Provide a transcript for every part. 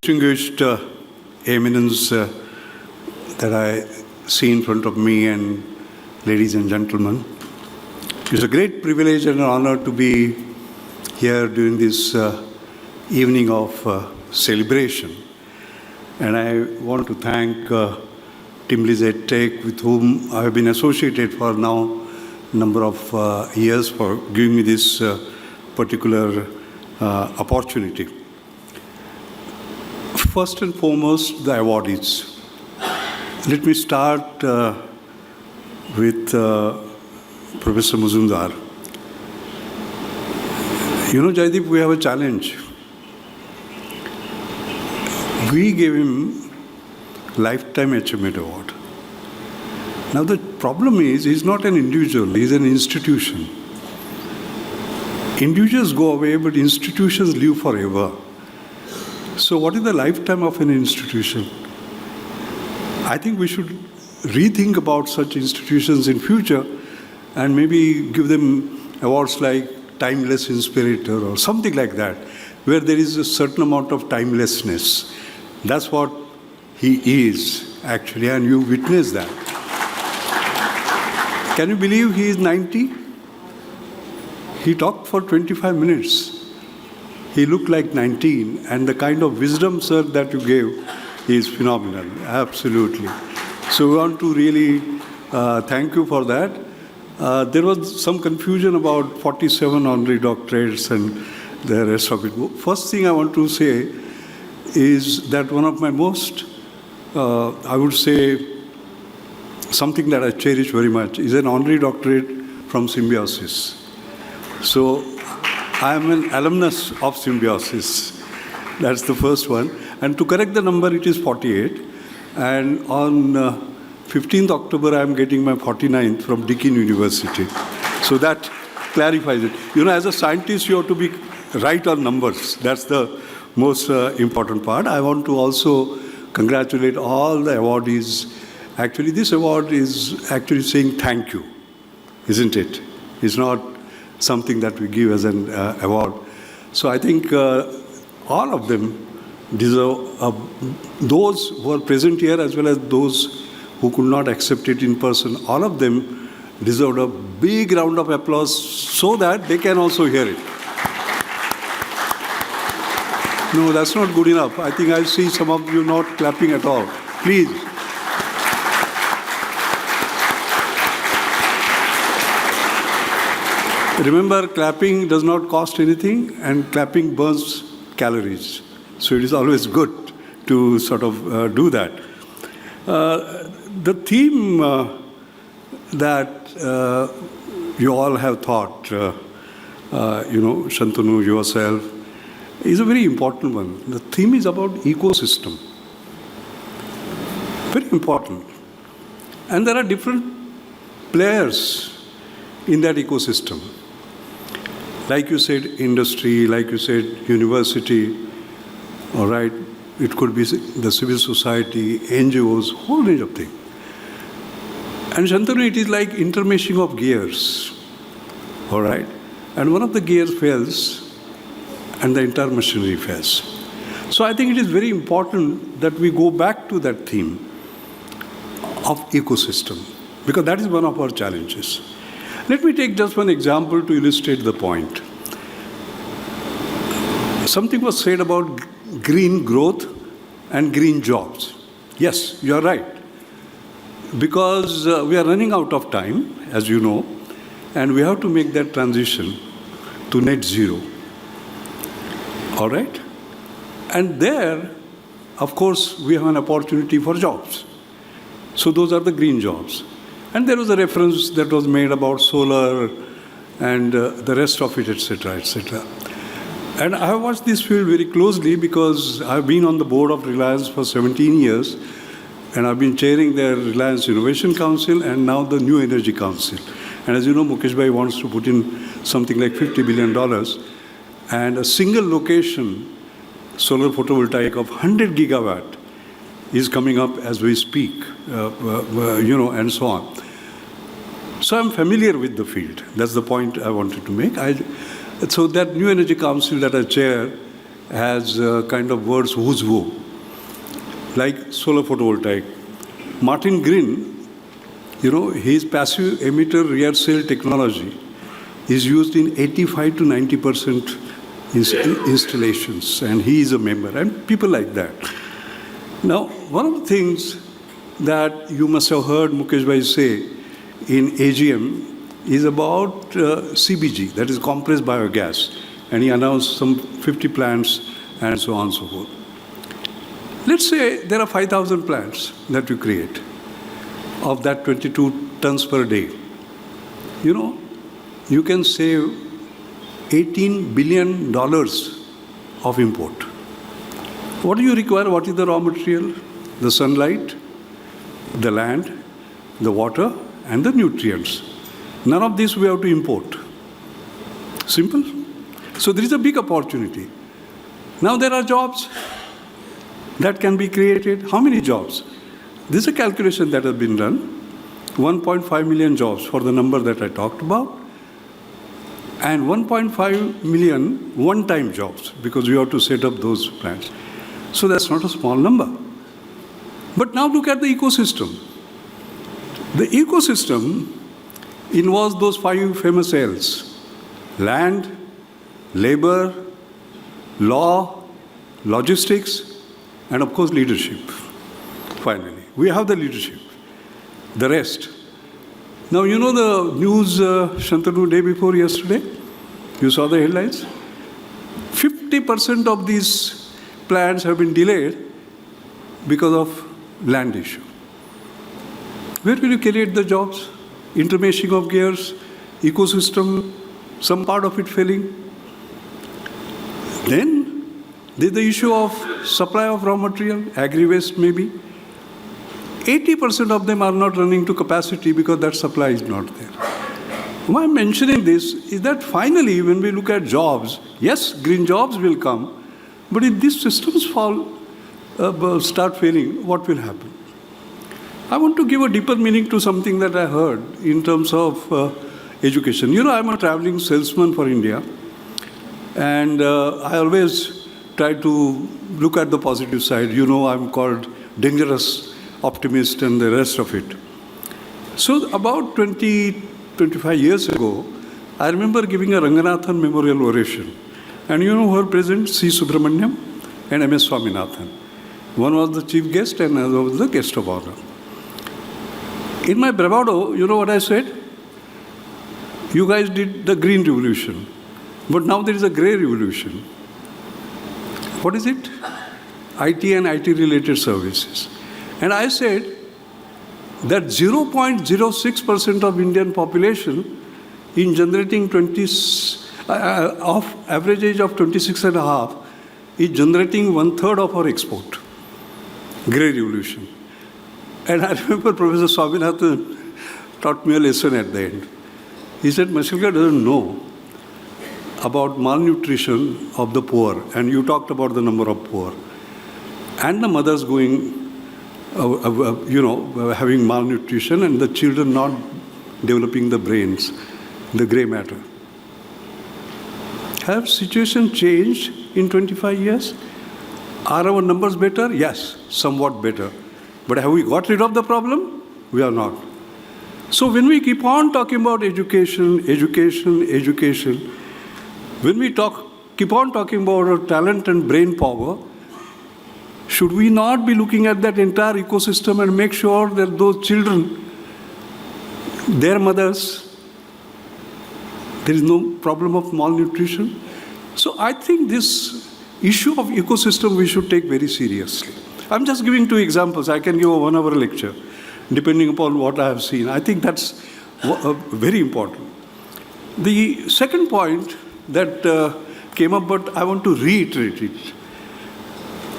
Distinguished eminence that I see in front of me, and ladies and gentlemen, it's a great privilege and an honor to be here during this evening of celebration. And I want to thank Team Tech, with whom I have been associated for now a number of years, for giving me this particular opportunity. First and foremost, the awardees. Let me start with Professor Majumdar. You know, Jaideep, we have a challenge. We gave him Lifetime Achievement Award. Now the problem is, he's not an individual, he's an institution. Individuals go away, but institutions live forever. So what is the lifetime of an institution? I think we should rethink about such institutions in future and maybe give them awards like Timeless Inspirator or something like that, where there is a certain amount of timelessness. That's what he is, actually, and you witness that. Can you believe he is 90? He talked for 25 minutes. He looked like 19, and the kind of wisdom, sir, that you gave is phenomenal, absolutely. So we want to really thank you for that. There was some confusion about 47 honorary doctorates and the rest of it. First thing I want to say is that one of my most, I would say, something that I cherish very much is an honorary doctorate from Symbiosis. So I am an alumnus of Symbiosis. That's the first one. And to correct the number, it is 48. And on 15th October, I am getting my 49th from Deakin University. So that clarifies it. You know, as a scientist, you have to be right on numbers. That's the most important part. I want to also congratulate all the awardees. Actually, this award is actually saying thank you, isn't it? It's not something that we give as an award. So I think all of them deserve, those who are present here as well as those who could not accept it in person, all of them deserve a big round of applause so that they can also hear it. No, that's not good enough. I think I see some of you not clapping at all. Please. Remember, clapping does not cost anything, and clapping burns calories. So it is always good to sort of do that. The theme that you all have thought, Shantanu, yourself, is a very important one. The theme is about ecosystem. Very important. And there are different players in that ecosystem. Like you said, industry, like you said, university, all right, it could be the civil society, NGOs, whole range of things. And Shantanu, it is like intermeshing of gears, all right? And one of the gears fails, and the entire machinery fails. So I think it is very important that we go back to that theme of ecosystem, because that is one of our challenges. Let me take just one example to illustrate the point. Something was said about green growth and green jobs. Yes, you are right. Because we are running out of time, as you know, and we have to make that transition to net zero. All right? And there, of course, we have an opportunity for jobs. So those are the green jobs. And there was a reference that was made about solar and the rest of it, etc., etc. And I have watched this field very closely because I've been on the board of Reliance for 17 years, and I've been chairing their Reliance Innovation Council and now the New Energy Council. And as you know, Mukesh Bhai wants to put in something like $50 billion, and a single location solar photovoltaic of 100 gigawatt is coming up as we speak, and so on. So I'm familiar with the field. That's the point I wanted to make. So that New Energy Council that I chair has kind of words who's who, like solar photovoltaic. Martin Green, his passive emitter rear cell technology is used in 85 to 90% installations, and he is a member, and people like that. Now, one of the things that you must have heard Mukesh Bhai say in AGM is about CBG, that is compressed biogas, and he announced some 50 plants and so on and so forth. Let's say there are 5,000 plants that you create of that 22 tons per day. You can save $18 billion of import. What do you require? What is the raw material? The sunlight, the land, the water, and the nutrients. None of this we have to import. Simple. So there is a big opportunity. Now there are jobs that can be created. How many jobs? This is a calculation that has been done. 1.5 million jobs for the number that I talked about, and 1.5 million one-time jobs, because we have to set up those plants. So that's not a small number. But now look at the ecosystem. The ecosystem involves those 5 famous L's: land, labor, law, logistics, and of course leadership. Finally, we have the leadership. The rest. Now, the news, Shantanu, day before yesterday? You saw the headlines? 50% of these plans have been delayed because of land issue. Where will you create the jobs? Intermeshing of gears, ecosystem, some part of it failing. Then, there's the issue of supply of raw material, agri-waste maybe. 80% of them are not running to capacity because that supply is not there. Why I'm mentioning this is that finally, when we look at jobs, yes, green jobs will come, but if these systems start failing, what will happen? I want to give a deeper meaning to something that I heard in terms of education. I'm a traveling salesman for India, and I always try to look at the positive side. I'm called dangerous optimist and the rest of it. So about 25 years ago, I remember giving a Raghunath memorial oration. And who were present? C. Subramaniam and M.S. Swaminathan. One was the chief guest and another was the guest of honor. In my bravado, you know what I said? You guys did the green revolution, but now there is a grey revolution. What is it? IT and IT-related services. And I said that 0.06% of Indian population in generating of average age of 26 and a half is generating 1/3 of our export. Grey revolution. And I remember Professor Swaminathan taught me a lesson at the end. He said, Mashelkar doesn't know about malnutrition of the poor. And you talked about the number of poor. And the mothers going having malnutrition and the children not developing the brains, the grey matter. Have situation changed in 25 years? Are our numbers better? Yes, somewhat better. But have we got rid of the problem? We are not. So when we keep on talking about education, when we keep on talking about our talent and brain power, should we not be looking at that entire ecosystem and make sure that those children, their mothers, there is no problem of malnutrition? So I think this issue of ecosystem we should take very seriously. I'm just giving 2 examples. I can give a 1-hour lecture, depending upon what I have seen. I think that's very important. The second point that came up, but I want to reiterate it.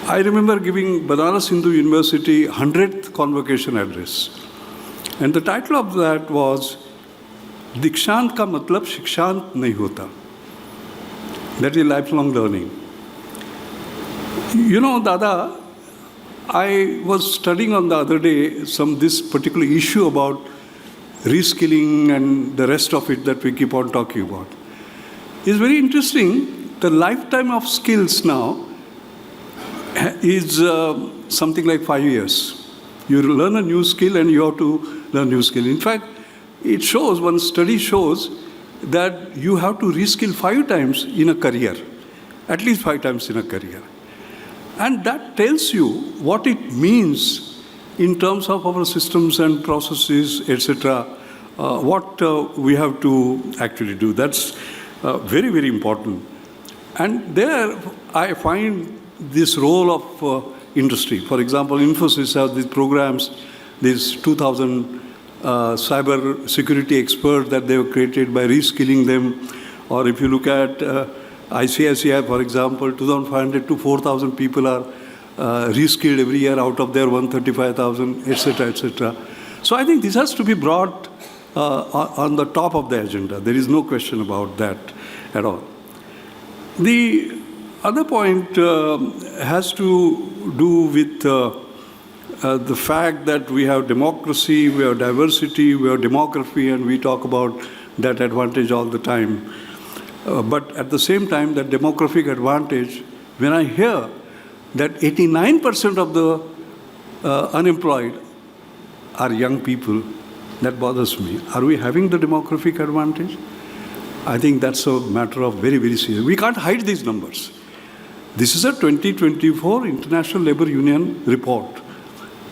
I remember giving Banaras Hindu University 100th convocation address. And the title of that was, Dikshant ka matlab Shikshant nahi hota. That is lifelong learning. Dada, I was studying on the other day this particular issue about reskilling and the rest of it that we keep on talking about. It's very interesting. the lifetime of skills now is something like 5 years. You learn a new skill and you have to learn new skill. In fact, it shows, one study shows that you have to reskill 5 times in a career, at least 5 times in a career. And that tells you what it means in terms of our systems and processes, etc., what we have to actually do. That's very, very important. And there I find this role of industry. For example, Infosys has these programs, these 2,000 cyber security experts that they have created by reskilling them. Or if you look at ICICI, for example, 2,500 to 4,000 people are reskilled every year out of their 135,000, etc., etc. So I think this has to be brought on the top of the agenda. There is no question about that at all. The other point has to do with the fact that we have democracy, we have diversity, we have demography, and we talk about that advantage all the time. But at the same time, that demographic advantage, when I hear that 89% of the unemployed are young people, that bothers me. Are we having the demographic advantage? I think that's a matter of very, very serious. We can't hide these numbers. This is a 2024 International Labour Union report.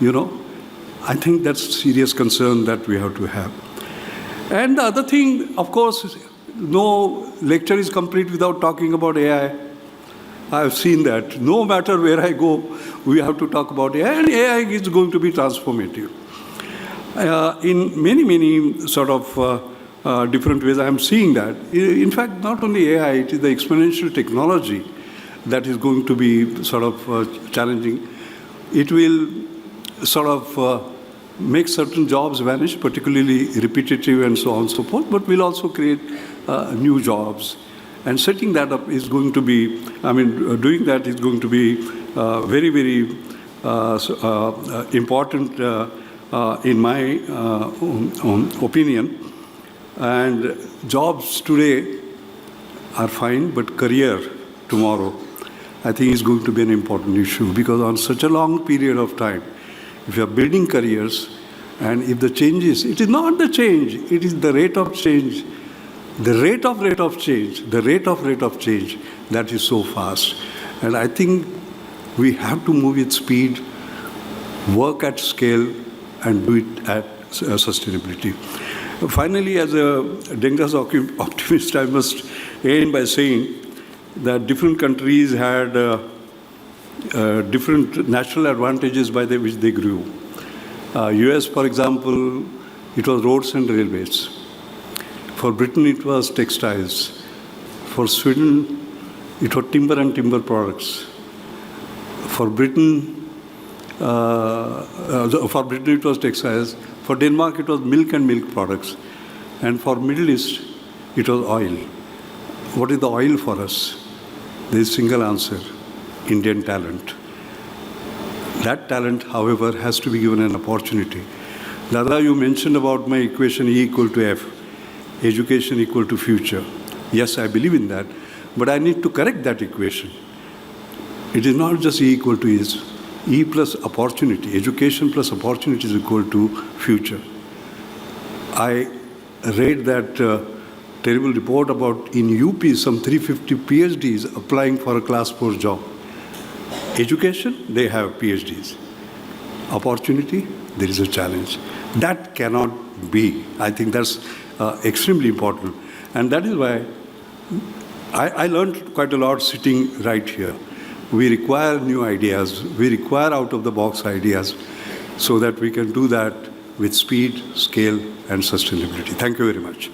I think that's a serious concern that we have to have. And the other thing, of course, no lecture is complete without talking about AI. I have seen that. No matter where I go, we have to talk about AI, and AI is going to be transformative. In many, many sort of different ways, I am seeing that. In fact, not only AI, it is the exponential technology that is going to be sort of challenging. It will sort of make certain jobs vanish, particularly repetitive and so on and so forth, but will also create new jobs. And setting that up is going to be, doing that is going to be very, very important in my opinion. And jobs today are fine, but career tomorrow, I think, is going to be an important issue, because on such a long period of time, if you are building careers, and if the changes, it is not the change, it is the rate of change, the rate of change that is so fast. And I think we have to move with speed, work at scale, and do it at sustainability. Finally, as a dangerous optimist, I must end by saying that different countries had different natural advantages by which they grew. US, for example, it was roads and railways. For Britain, it was textiles. For Sweden, it was timber and timber products. For Britain, it was textiles. For Denmark, it was milk and milk products. And for Middle East, it was oil. What is the oil for us? There is a single answer: Indian talent. That talent, however, has to be given an opportunity. Dada, you mentioned about my equation E equal to F, education equal to future. Yes, I believe in that, but I need to correct that equation. It is not just E equal to is. E plus opportunity, education plus opportunity is equal to future. I read that terrible report about in UP some 350 PhDs applying for a class 4 job. Education, they have PhDs. Opportunity, there is a challenge. That cannot be. I think that's extremely important. And that is why I learned quite a lot sitting right here. We require new ideas. We require out-of-the-box ideas so that we can do that with speed, scale, and sustainability. Thank you very much.